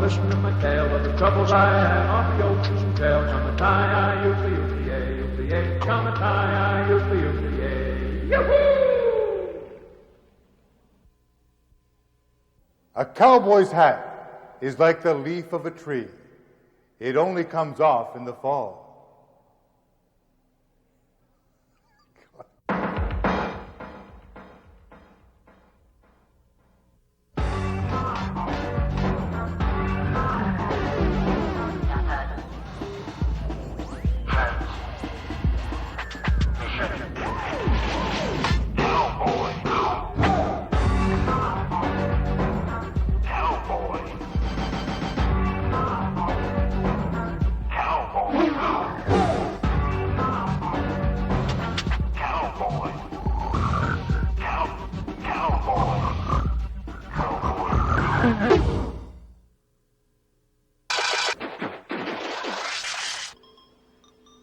listen to my tale of the troubles I had on the ocean trail. Chum-a-tie, usually, usually, chum-a-tie, usually, yoo-hoo! A cowboy's hat is like the leaf of a tree. It only comes off in the fall.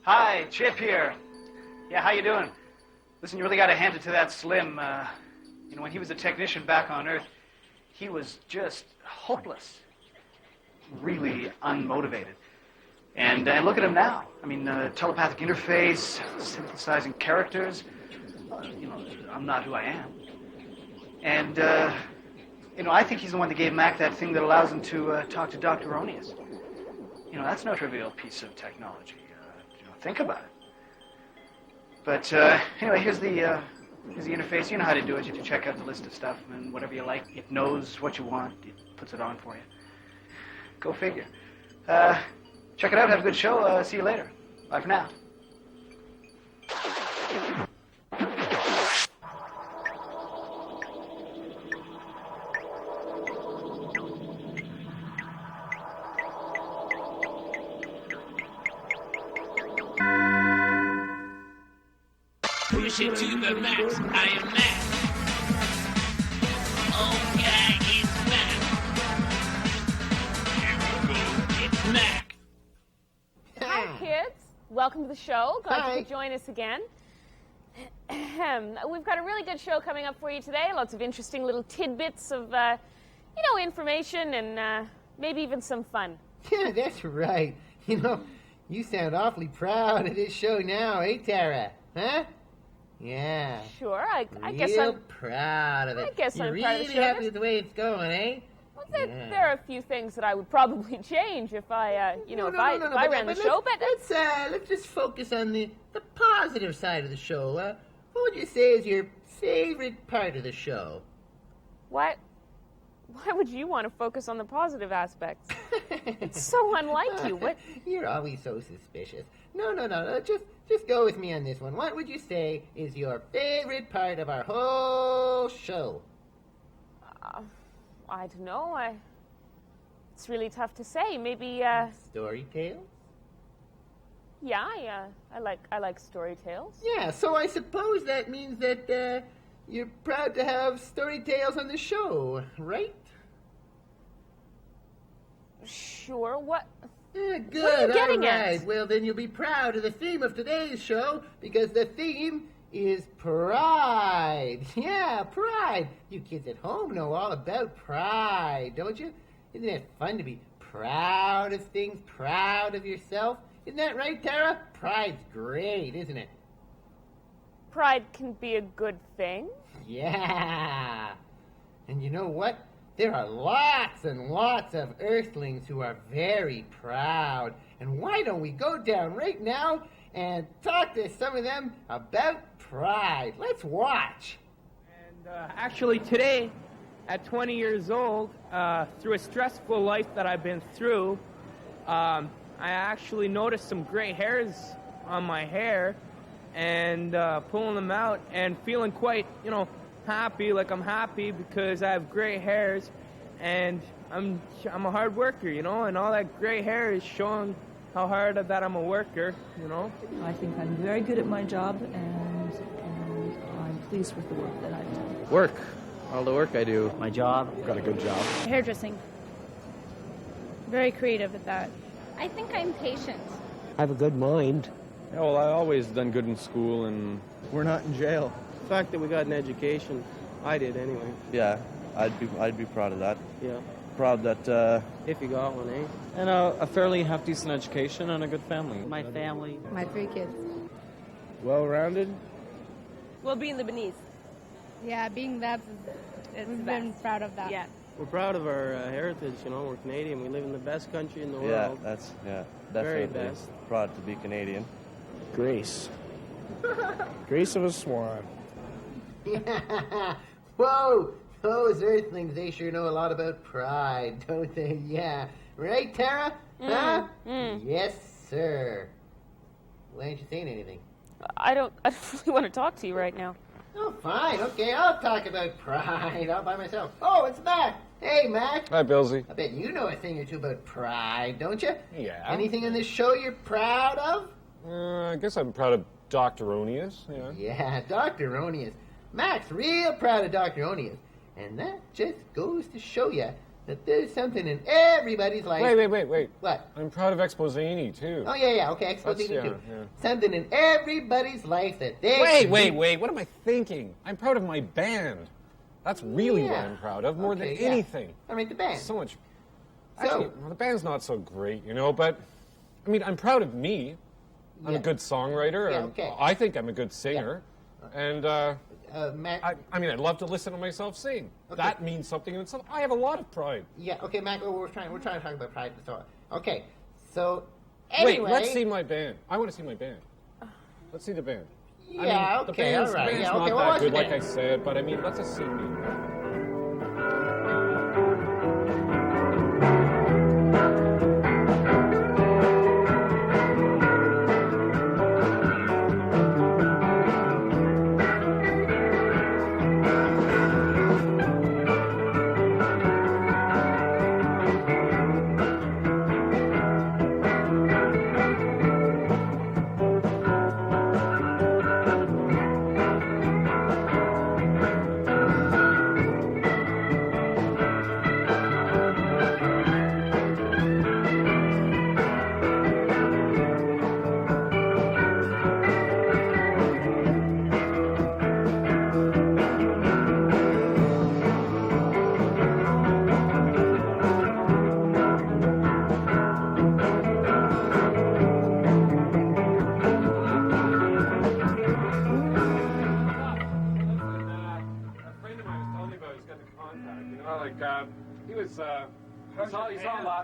Hi, Chip here. Yeah, how you doing? Listen, you really got to hand it to that Slim. When he was a technician back on Earth, he was just hopeless. Really unmotivated. And look at him now. I mean, telepathic interface, synthesizing characters. I'm not who I am. And, I think he's the one that gave Mack that thing that allows him to talk to Dr. Onius. That's no trivial piece of technology. Think about it. But anyway, here's the interface. You know how to do it. You can check out the list of stuff, and whatever you like, it knows what you want. It puts it on for you. Go figure. Check it out. Have a good show. See you later. Bye for now. Push it to the max. I am Mack. Oh yeah, it's Mack. Here we go. It's Mack. Hi, kids. Welcome to the show. Glad Hi. you could join us again. We've got a really good show coming up for you today. Lots of interesting little tidbits of, information and maybe even some fun. Yeah, that's right. You sound awfully proud of this show now, eh, Tara? Huh? Yeah. Sure, I guess Real I'm proud of it. I guess You're I'm proud of the really show. happy with the way it's going, eh? Well, there are a few things that I would probably change if I, if I ran the show. But let's just focus on the positive side of the show. What would you say is your favorite part of the show? why would you want to focus on the positive aspects? It's so unlike you. What? You're always so suspicious. No. Just go with me on this one. What would you say is your favorite part of our whole show? I don't know. It's really tough to say. Maybe. Story tales? Yeah, I like story tales. Yeah, so I suppose that means that you're proud to have story tales on the show, right? Sure. What? Good. What are you getting all right. at? Well, then you'll be proud of the theme of today's show because the theme is pride. Yeah, pride. You kids at home know all about pride, don't you? Isn't it fun to be proud of things, proud of yourself? Isn't that right, Tara? Pride's great, isn't it? Pride can be a good thing. Yeah. And you know what? There are lots and lots of Earthlings who are very proud. And why don't we go down right now and talk to some of them about pride? Let's watch. And actually today, at 20 years old, through a stressful life that I've been through, I actually noticed some gray hairs on my hair and pulling them out and feeling quite, happy, like I'm happy because I have gray hairs and I'm a hard worker, and all that gray hair is showing how hard that I'm a worker, I think I'm very good at my job and I'm pleased with the work that I've done. Work. All the work I do. My job. Got a good job. Hairdressing. Very creative at that. I think I'm patient. I have a good mind. Yeah, well, I always done good in school, and we're not in jail. The fact that we got an education, I did anyway. Yeah, I'd be proud of that. Yeah. proud that... If you got one, eh? and a fairly half-decent education and a good family. My family. My 3 kids. Well-rounded. Well, being the Benice. Yeah, being that, we've been proud of that. Yeah. We're proud of our heritage, you know. We're Canadian. We live in the best country in the Yeah, world. definitely. Very best. Proud to be Canadian. Grace. Grace of a swan. Yeah. Whoa! Those Earthlings, they sure know a lot about pride, don't they? Yeah. Right, Tara? Huh? Yes, sir. Why aren't you saying anything? I don't really want to talk to you right now. Oh, fine. Okay, I'll talk about pride all by myself. Oh, it's Mack. Hey, Mack. Hi, Billsy. I bet you know a thing or two about pride, don't you? Yeah. Anything in this show you're proud of? I guess I'm proud of Dr. Onius, yeah. Yeah, Dr. Onius. Mack's real proud of Dr. Onius. And that just goes to show you that there's something in everybody's life. Wait. What? I'm proud of Expozany, too. Oh, yeah, okay, Expozany too. Yeah. Something in everybody's life that they... Wait, what am I thinking? I'm proud of my band. That's really what I'm proud of, more than anything. All right, the band. So much... Actually, well, the band's not so great, you know, but... I mean, I'm proud of me. I'm a good songwriter. Yeah, okay. I think I'm a good singer. And, Mack... I mean, I'd love to listen to myself sing. Okay. That means something in itself. I have a lot of pride. Yeah, okay, Mack, we're trying to talk about pride and so on. Okay, so, anyway... Wait, let's see my band. I want to see my band. Let's see the band. Yeah, I mean, okay, all right. The band's Yeah, not okay, that what's good, the like band? I said, but I mean, let's just see me.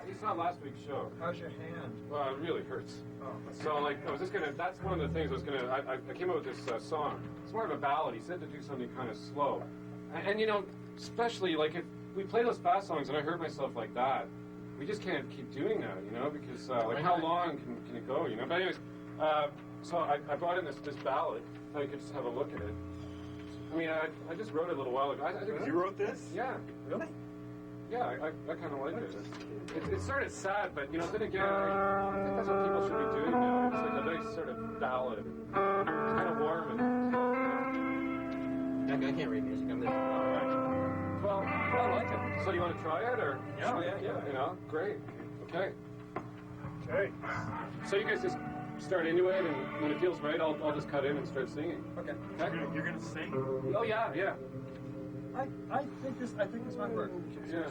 He's on last week's show. How's your hand? Well, it really hurts. Oh. So, like, I was just gonna, that's one of the things I came up with this song. It's more of a ballad. He said to do something kind of slow. And, you know, especially, like, if we play those fast songs and I heard myself like that, we just can't keep doing that, you know, because, like, how long can it go, you know? But anyways, so I brought in this ballad. I could just have a look at it. I mean, I just wrote it a little while ago. I think You wrote this? Yeah. Really? Yeah, I kind of like it. It's sort of sad, but, you know, then again, I think that's what people should be doing now. It's like a nice sort of ballad. It's kind of warm and... I can't read music. I'm All right. Well, I like it. So do you want to try it, or? Yeah. You know, great. Okay. Okay. So you guys just start into it, and when it feels right, I'll just cut in and start singing. Okay. You're gonna sing? Oh, yeah. I think this might work. Yeah.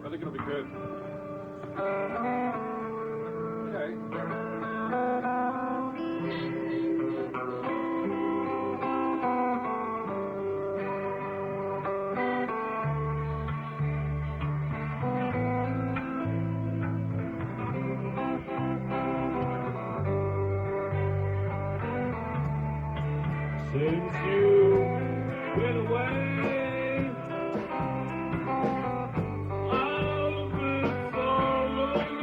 I think it'll be good. Since you went away, I've been so lonely.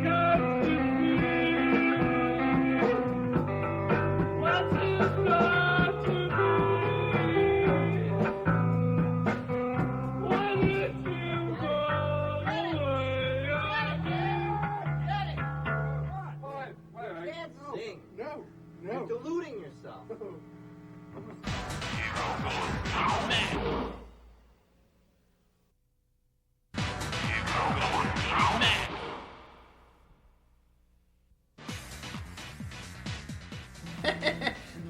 Got to see what's it got to be. Why did you go away? Sing. No. You're deluding yourself.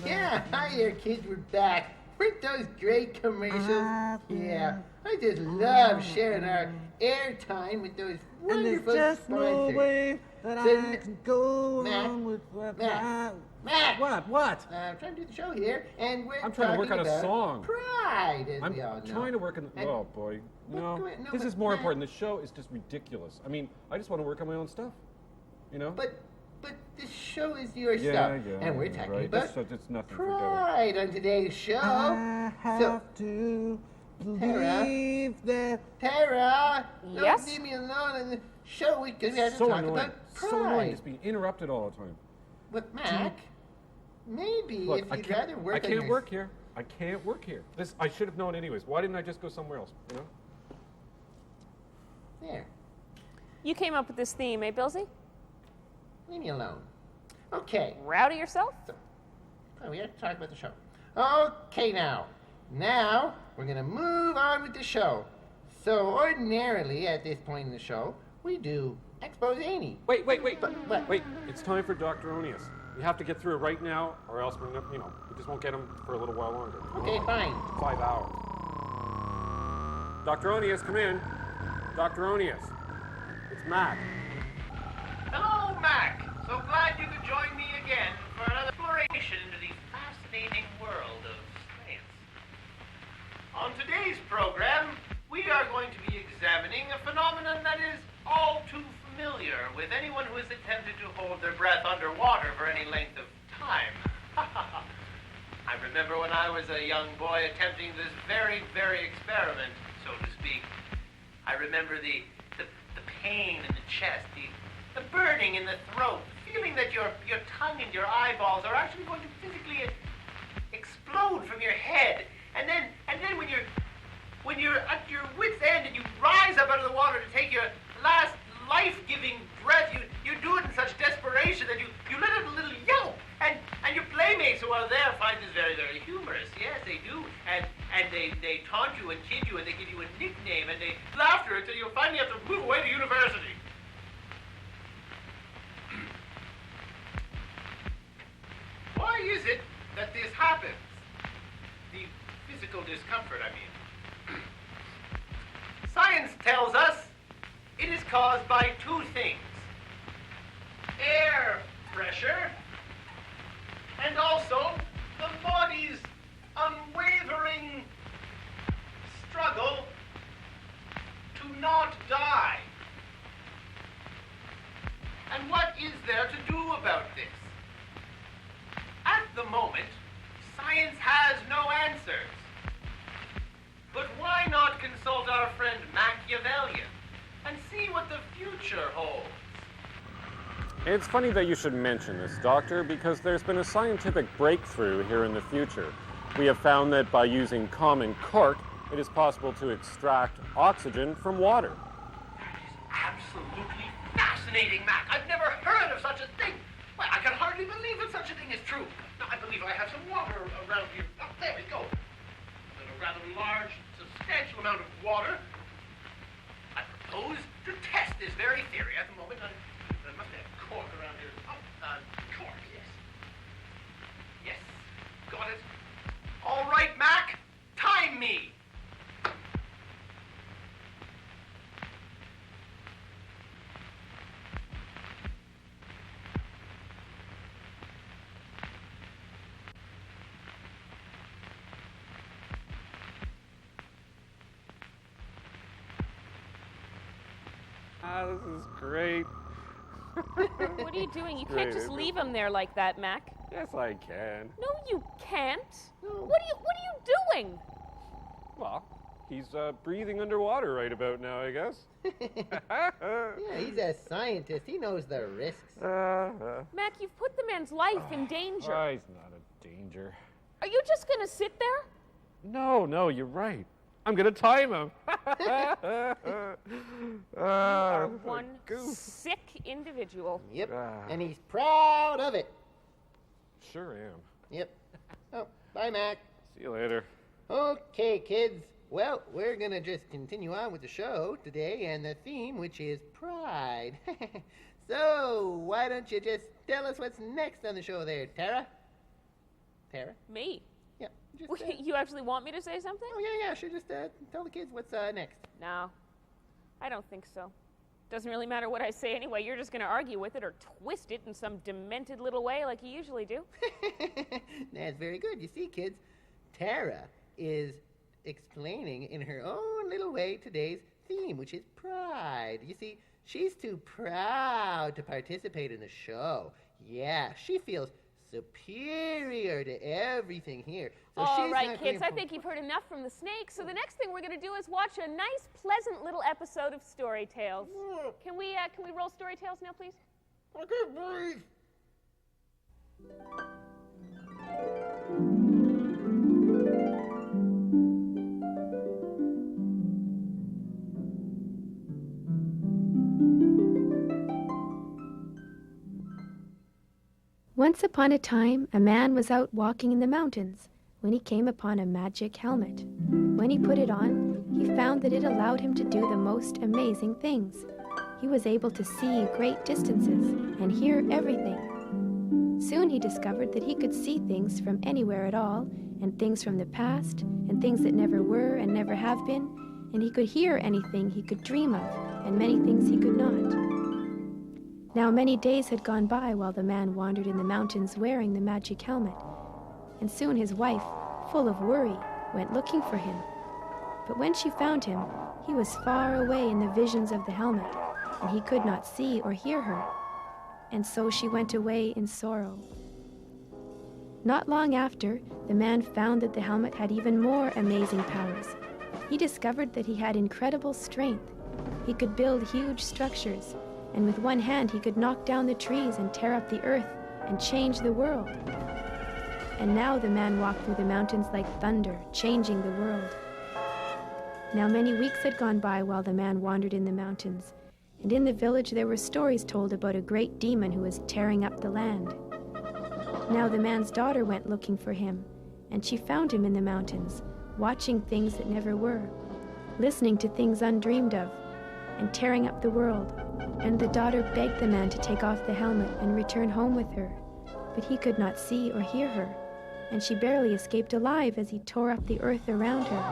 Yeah, hi there, kids. We're back. Weren't those great commercials? Yeah, I just love sharing our airtime with those wonderful just sponsors. no way that I can go on with Mack! What? I'm trying to do the show here, and we're I'm trying to work on a about song. Pride, as I'm we all know. trying to work on. And- Oh boy, no. no, This but is more Mack- important. The show is just ridiculous. I mean, I just want to work on my own stuff. You know. But this show is your Yeah, stuff, yeah, and we're talking right. about This show, it's nothing. Forget pride on today's show. I have to believe that. Tara, Yes? don't leave me alone on the show because we have it. to So talk annoying. about pride. So annoying. Just being interrupted all the time. But Mack, maybe Look, if you'd rather work I on can't your... work here. I can't work here. This I should have known anyways. Why didn't I just go somewhere else? You know. There, You came up with this theme, eh, Billsy? leave me alone. Okay, Rowdy yourself? we have to talk about the show. Okay, now we're gonna move on with the show. So ordinarily, at this point in the show, we do Expozany. Wait. But what? Wait, it's time for Dr. Onius. We have to get through it right now, or else we're we just won't get him for a little while longer. Okay, fine. 5 hours. Dr. Onius, come in. Dr. Onius. It's Mack. Hello, Mack. So glad you could join me again for another exploration into the fascinating world of science. On today's program, we are going to be examining a phenomenon that is all too familiar with anyone who has attempted to hold their breath underwater for any length of time. I remember when I was a young boy attempting this very, very experiment, so to speak. I remember the pain in the chest, the burning in the throat, the feeling that your tongue and your eyeballs are actually going to physically explode from your head. And then when you're at your wit's end and you rise up out of the water to take your last life-giving breath, you do it in such desperation that you let out a little yelp. And your playmates who are there find this very, very humorous. Yes, they do. And they taunt you and kid you and they give you a nickname and they laughter until you finally have to move away to university. Why is it that this happens? The physical discomfort, I mean. Science tells us it is caused by two things. Air pressure and also the body's unwavering struggle to not die. And what is there to do about this? At the moment, science has no answers. But why not consult our friend Machiavellian and see what the future holds? It's funny that you should mention this, Doctor, because there's been a scientific breakthrough here in the future. We have found that by using common cork, it is possible to extract oxygen from water. That is absolutely fascinating, Mack. I've never heard of such a thing. Well, I can hardly believe that such a thing is true. Now, I believe I have some water around here. Oh, there we go. And a rather large, substantial amount of water. I propose to test this very theory at the moment. I must have cork around here. Oh, cork, yes. Yes, got it. All right, Mack, time me. This is great. What are you doing? You Great, can't just isn't leave him there like that, Mac. Yes, I can. No, you can't. What are you doing? Well, he's breathing underwater right about now, I guess. Yeah, he's a scientist. He knows the risks. Mac, you've put the man's life in danger. Oh, he's not a danger. Are you just gonna sit there? No, you're right. I'm gonna time him. You are one sick individual. Yep, and he's proud of it. Sure am. Yep. Oh, bye, Mac. See you later. Okay, kids. Well, we're going to just continue on with the show today and the theme, which is pride. So, why don't you just tell us what's next on the show there, Tara? Tara? Me? Yeah. Just, You actually want me to say something? Oh, yeah. Sure, just tell the kids what's next. No, I don't think so. Doesn't really matter what I say anyway. You're just going to argue with it or twist it in some demented little way like you usually do. That's very good. You see, kids, Tara is explaining in her own little way today's theme, which is pride. You see, she's too proud to participate in the show. Yeah, she feels superior to everything here. So All right, kids, I think you've heard enough from the snake, so the next thing we're going to do is watch a nice, pleasant little episode of Story Tales. Can we roll Story Tales now, please? Okay, boys. Once upon a time, a man was out walking in the mountains when he came upon a magic helmet. When he put it on, he found that it allowed him to do the most amazing things. He was able to see great distances and hear everything. Soon he discovered that he could see things from anywhere at all, and things from the past, and things that never were and never have been, and he could hear anything he could dream of, and many things he could not. Now many days had gone by while the man wandered in the mountains wearing the magic helmet, and soon his wife, full of worry, went looking for him. But when she found him, he was far away in the visions of the helmet, and he could not see or hear her, and so she went away in sorrow. Not long after, the man found that the helmet had even more amazing powers. He discovered that he had incredible strength. He could build huge structures, and with one hand he could knock down the trees and tear up the earth and change the world. And now the man walked through the mountains like thunder, changing the world. Now many weeks had gone by while the man wandered in the mountains, and in the village there were stories told about a great demon who was tearing up the land. Now the man's daughter went looking for him, and she found him in the mountains, watching things that never were, listening to things undreamed of, and tearing up the world. And the daughter begged the man to take off the helmet and return home with her, but he could not see or hear her, and she barely escaped alive as he tore up the earth around her.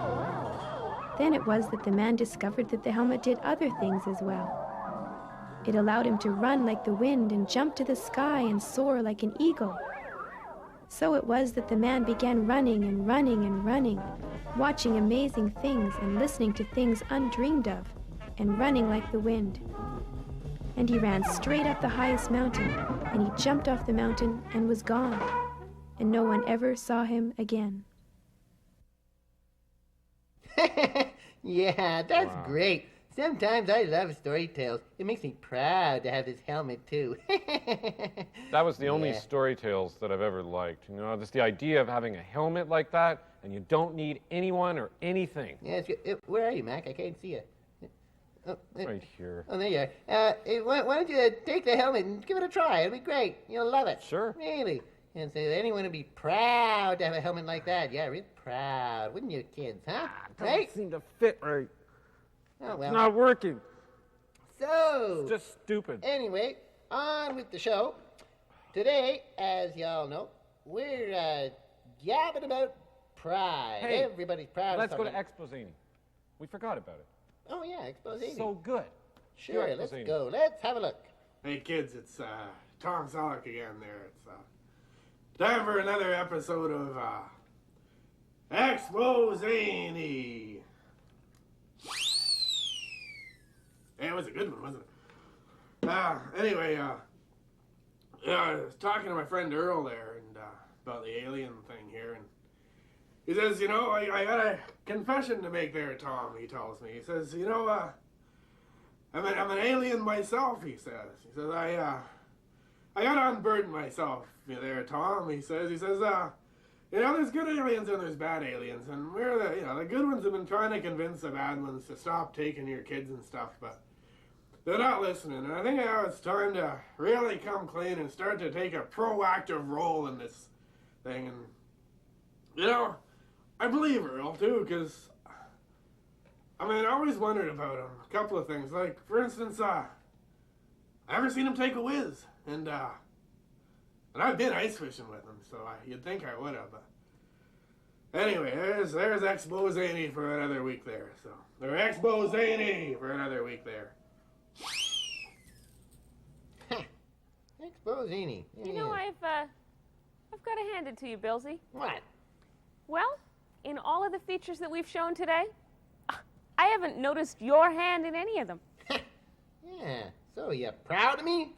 Then it was that the man discovered that the helmet did other things as well. It allowed him to run like the wind and jump to the sky and soar like an eagle. So it was that the man began running and running and running, watching amazing things and listening to things undreamed of, and running like the wind. And he ran straight up the highest mountain, and he jumped off the mountain and was gone, and no one ever saw him again. Yeah, that's great. Sometimes I love story tales. It makes me proud to have this helmet, too. That was the only story tales that I've ever liked. You know, just the idea of having a helmet like that, and you don't need anyone or anything. Yeah, it's good. Where are you, Mac? I can't see you. Right here. Oh, there you are. Why don't you take the helmet and give it a try? It'll be great. You'll love it. Sure. Really. And so anyone would be proud to have a helmet like that. Yeah, real proud. Wouldn't you, kids, huh? Right? Doesn't seem to fit right. Oh, well. It's not working. So. It's just stupid. Anyway, on with the show. Today, as y'all know, we're gabbing about pride. Hey, everybody's proud let's of go to something. Expozany. We forgot about it. Oh, yeah, Expozany. So good. Sure, let's go. Let's have a look. Hey, kids, it's Tom Selleck again there. It's time for another episode of Expozany. Yeah, it was a good one, wasn't it? Anyway, I was talking to my friend Earl there and about the alien thing here, and he says, you know, I got a confession to make there, Tom, he tells me. He says, you know, I'm an alien myself, he says. He says, I got unburdened myself there, Tom, he says. He says, you know, there's good aliens and there's bad aliens, and we're the good ones have been trying to convince the bad ones to stop taking your kids and stuff, but they're not listening, and I think now it's time to really come clean and start to take a proactive role in this thing, and, you know, I believe Earl, too, because, I mean, I always wondered about him. A couple of things. Like, for instance, I ever seen him take a whiz. And I've been ice fishing with him, so you'd think I would have. But Anyway, there's Expozany for another week there. So, there's Expozany for another week there. Expozany. You know, I've got to hand it to you, Billsy. What? Well, in all of the features that we've shown today, I haven't noticed your hand in any of them. Yeah, so you proud of me?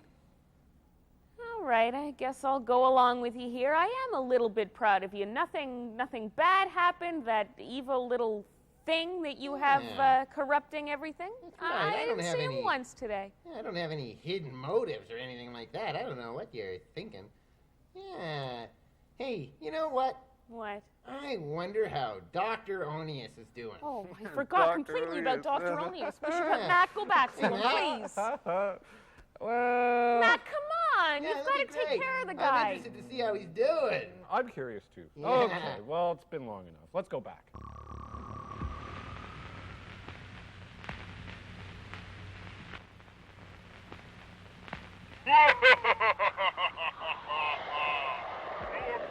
All right, I guess I'll go along with you here. I am a little bit proud of you. Nothing bad happened. That evil little thing that you have corrupting everything. Right. I didn't see him once today. Yeah, I don't have any hidden motives or anything like that. I don't know what you're thinking. Yeah. Hey, you know what? What? I wonder how Dr. Onius is doing. Oh, I forgot completely about Dr. Onius. We should have Mack go back to him, please. Well... Mack, come on. You've got to take care of the guy. I'm interested to see how he's doing. I'm curious, too. Yeah. Okay, well, it's been long enough. Let's go back. Your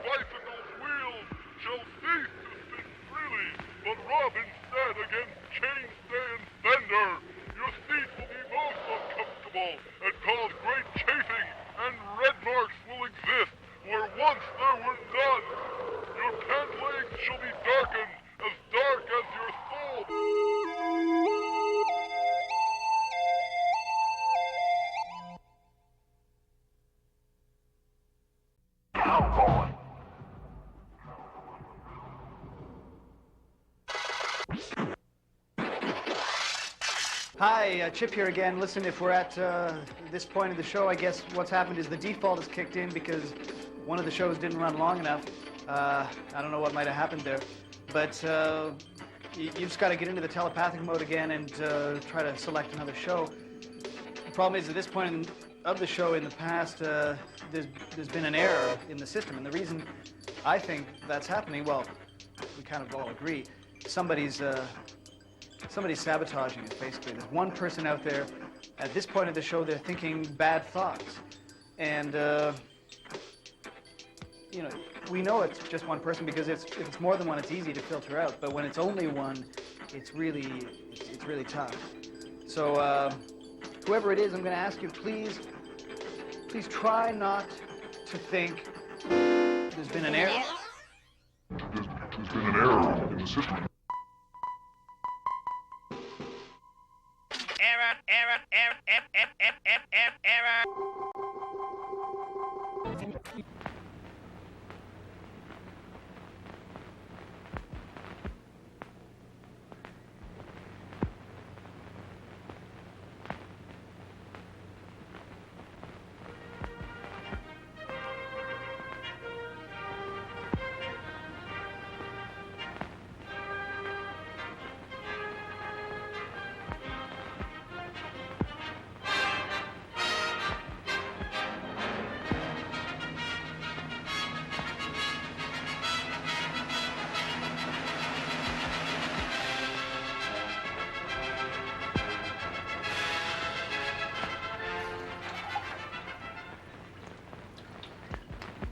bicycle's wheels shall cease to spin freely, but rub instead against chainstay and fender. Your seat will be most uncomfortable and cause great chafing, and red marks will exist where once there were none. Your pant legs shall be darkened, as dark as your soul. Cowboy. Hi, Chip here again. Listen, if we're at this point of the show, I guess what's happened is the default has kicked in because one of the shows didn't run long enough. I don't know what might have happened there, but you just got to get into the telepathic mode again and try to select another show. The problem is, at this point of the show in the past, there's been an error in the system, and the reason I think that's happening, well, we kind of all agree, somebody's sabotaging it, basically. There's one person out there, at this point of the show, they're thinking bad thoughts. And, you know, we know it's just one person because if it's more than one, it's easy to filter out. But when it's only one, it's really tough. So, whoever it is, I'm going to ask you, please try not to think there's been an error. There's been an error in the system. Error.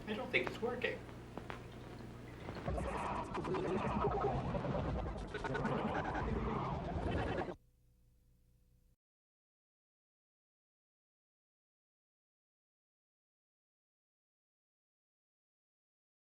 I don't think it's working.